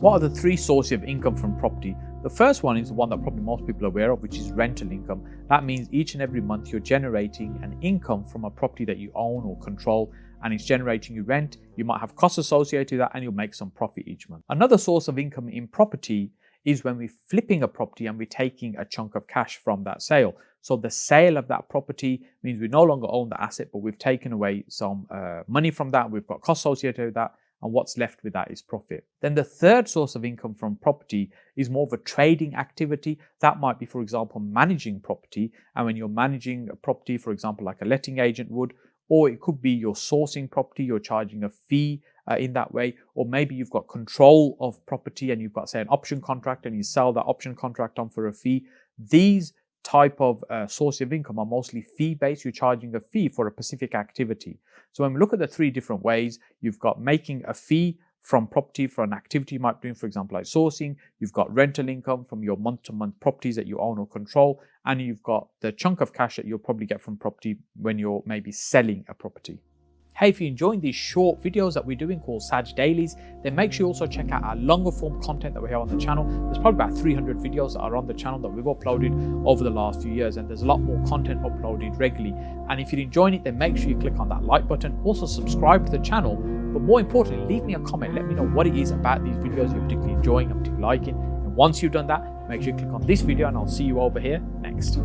What are the three sources of income from property? The first one is the one that probably most people are aware of, which is rental income. That means each and every month you're generating an income from a property that you own or control, and it's generating you rent. You might have costs associated with that, and you'll make some profit each month. Another source of income in property is when we're flipping a property and we're taking a chunk of cash from that sale. So the sale of that property means we no longer own the asset, but we've taken away some money from that. We've got costs associated with that, and what's left with that is profit. Then the third source of income from property is more of a trading activity. That might be, for example, managing property. And when you're managing a property, for example, like a letting agent would, or it could be you're sourcing property, you're charging a fee in that way, or maybe you've got control of property and you've got, say, an option contract and you sell that option contract on for a fee. These type of source of income are mostly fee-based. You're charging a fee for a specific activity. So when we look at the three different ways, you've got making a fee from property for an activity you might be doing, for example, like sourcing. You've got rental income from your month-to-month properties that you own or control. And you've got the chunk of cash that you'll probably get from property when you're maybe selling a property. Hey, if you're enjoying these short videos that we're doing called Saj Dailies, then make sure you also check out our longer form content that we have on the channel. There's probably about 300 videos that are on the channel that we've uploaded over the last few years, and there's a lot more content uploaded regularly. And if you're enjoying it, then make sure you click on that like button. Also subscribe to the channel, but more importantly, leave me a comment. Let me know what it is about these videos you're particularly enjoying and particularly liking. And once you've done that, make sure you click on this video, and I'll see you over here next.